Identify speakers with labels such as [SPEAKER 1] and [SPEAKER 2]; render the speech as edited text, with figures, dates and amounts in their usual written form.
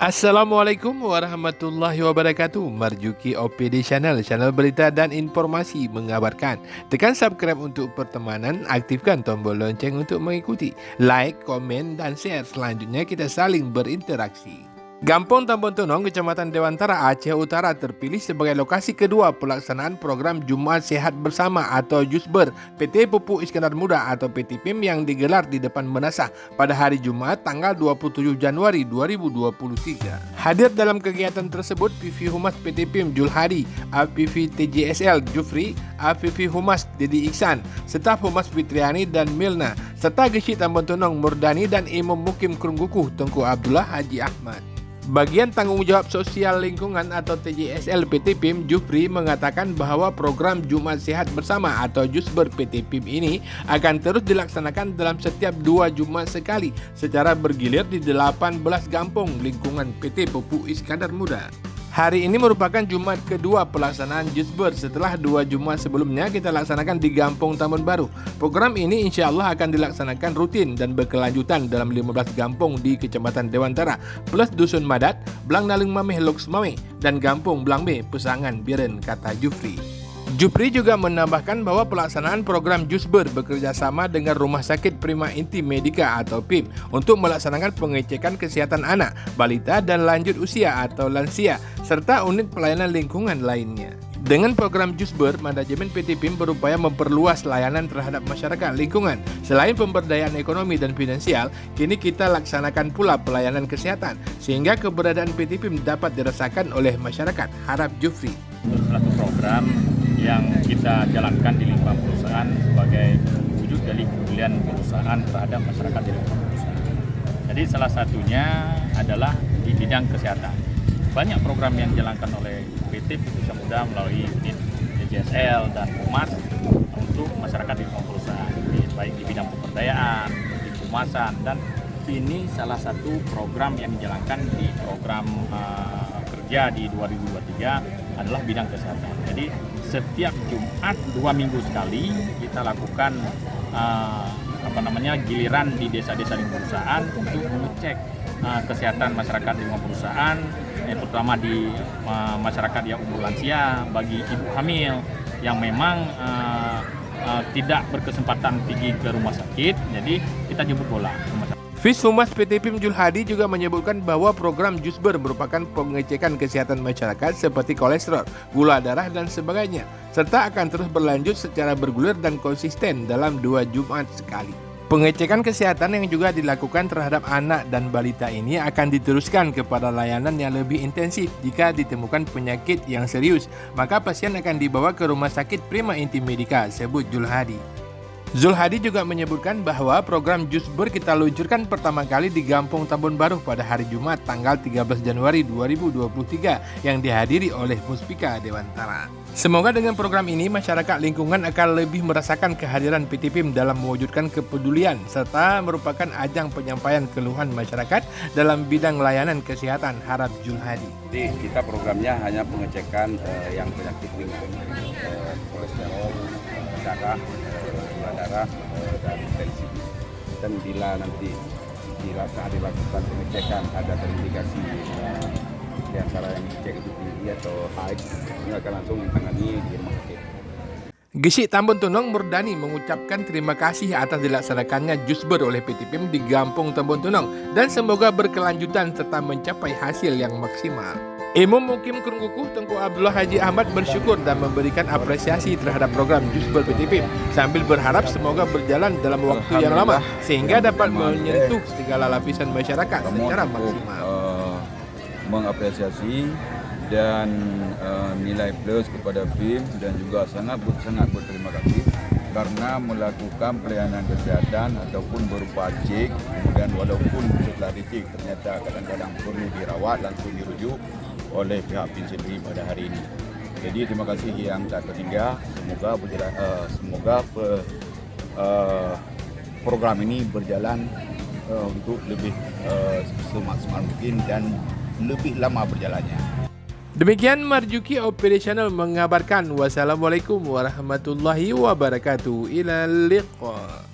[SPEAKER 1] Assalamualaikum warahmatullahi wabarakatuh. Marjuki OPD Channel, channel berita dan informasi mengabarkan. Tekan subscribe untuk pertemanan, aktifkan tombol lonceng untuk mengikuti. Like, komen, dan share. Selanjutnya kita saling berinteraksi. Gampong Tambon Tunong, Kecamatan Dewantara, Aceh Utara terpilih sebagai lokasi kedua pelaksanaan program Jumat Sehat Bersama atau Jusber PT Pupuk Iskandar Muda atau PT PIM yang digelar di depan Menasah pada hari Jumat tanggal 27 Januari 2023. Hadir dalam kegiatan tersebut PV Humas PT PIM Julhadi, APV TJSL Jufri, APV Humas Dedi Iksan, Staf Humas Fitriani dan Milna, serta Geshi Tambon Tunong Murdani dan Imam Mukim Krunggukuh Tengku Abdullah Haji Ahmad. Bagian Tanggung Jawab Sosial Lingkungan atau TJSL PT PIM Jufri mengatakan bahwa program Jumat Sehat Bersama atau Jusber PT PIM ini akan terus dilaksanakan dalam setiap 2 Jumat sekali secara bergilir di 18 kampung lingkungan PT Pupuk Iskandar Muda. Hari ini merupakan Jumat kedua pelaksanaan Jusber setelah 2 Jumat sebelumnya kita laksanakan di Gampong Tambon Baru. Program ini insya Allah akan dilaksanakan rutin dan berkelanjutan dalam 15 kampung di Kecamatan Dewantara plus Dusun Madat, Blang Naling Mameh Loks Mameh, dan Gampung Blangbe Pesangan Biren, kata Jufri. Jufri juga menambahkan bahwa pelaksanaan program Jusber bekerja sama dengan Rumah Sakit Prima Inti Medika atau PIM untuk melaksanakan pengecekan kesehatan anak, balita, dan lanjut usia atau lansia, serta unit pelayanan lingkungan lainnya. Dengan program Jusber, manajemen PT PIM berupaya memperluas layanan terhadap masyarakat lingkungan. Selain pemberdayaan ekonomi dan finansial, kini kita laksanakan pula pelayanan kesehatan, sehingga keberadaan PT PIM dapat dirasakan oleh masyarakat, harap Jufri.
[SPEAKER 2] Satu program yang kita jalankan di lingkungan perusahaan sebagai wujud dari kepedulian perusahaan terhadap masyarakat di lingkungan perusahaan. Jadi salah satunya adalah di bidang kesehatan. Banyak program yang dijalankan oleh PT Pupuk Muda melalui unit TJSL dan Humas untuk masyarakat di lingkungan perusahaan, baik di bidang pemberdayaan, di kehumasan, dan ini salah satu program yang dijalankan di program kerja di 2023 adalah bidang kesehatan. Jadi setiap Jumat 2 minggu sekali kita lakukan giliran di desa-desa lingkungan perusahaan untuk mengecek kesehatan masyarakat di lingkungan perusahaan, terutama di masyarakat yang umur lansia, bagi ibu hamil yang memang tidak berkesempatan pergi ke rumah sakit, jadi kita jemput bola.
[SPEAKER 1] Vis Humas PT PIM Julhadi juga menyebutkan bahwa program Jusber merupakan pengecekan kesehatan masyarakat seperti kolesterol, gula darah, dan sebagainya, serta akan terus berlanjut secara bergulir dan konsisten dalam 2 Jumat sekali. Pengecekan kesehatan yang juga dilakukan terhadap anak dan balita ini akan diteruskan kepada layanan yang lebih intensif. Jika ditemukan penyakit yang serius, maka pasien akan dibawa ke Rumah Sakit Prima Inti Medika, sebut Julhadi. Zulhadi juga menyebutkan bahwa program Jusber kita luncurkan pertama kali di Gampong Tambon Baru pada hari Jumat tanggal 13 Januari 2023 yang dihadiri oleh Muspika Dewantara. Semoga dengan program ini masyarakat lingkungan akan lebih merasakan kehadiran PT PIM dalam mewujudkan kepedulian serta merupakan ajang penyampaian keluhan masyarakat dalam bidang layanan kesehatan, harap Zulhadi.
[SPEAKER 3] Jadi kita programnya hanya pengecekan yang penyakit ringan, kolesterol, darah, dan tensi. Dan bila nanti saat dilakukan pengecekan ada terindikasi di antara yang dicek itu tinggi atau high, ini akan langsung ditangani di rumah sakit.
[SPEAKER 1] Geshi Tambon Tunong Murdani mengucapkan terima kasih atas dilaksanakannya Jusber oleh PT PIM di Gampong Tambon Tunong dan semoga berkelanjutan serta mencapai hasil yang maksimal. Imam Mukim Krunggukuh Tengku Abdullah Haji Ahmad bersyukur dan memberikan apresiasi terhadap program Jusber PT PIM sambil berharap semoga berjalan dalam waktu yang lama sehingga dapat menyentuh segala lapisan masyarakat secara maksimal.
[SPEAKER 4] Mengapresiasi dan nilai plus kepada PIM dan juga sangat berterima kasih karena melakukan pelayanan kesehatan ataupun berupa cek, kemudian walaupun setelah dicek ternyata kadang-kadang perlu dirawat langsung dirujuk oleh pihak PIM sendiri pada hari ini. Jadi terima kasih yang tak terhingga. Semoga program ini berjalan untuk lebih semaksimal mungkin dan lebih lama berjalannya.
[SPEAKER 1] Demikian Marjuki OPD Channel mengabarkan. Wassalamualaikum warahmatullahi wabarakatuh. Ila liqa.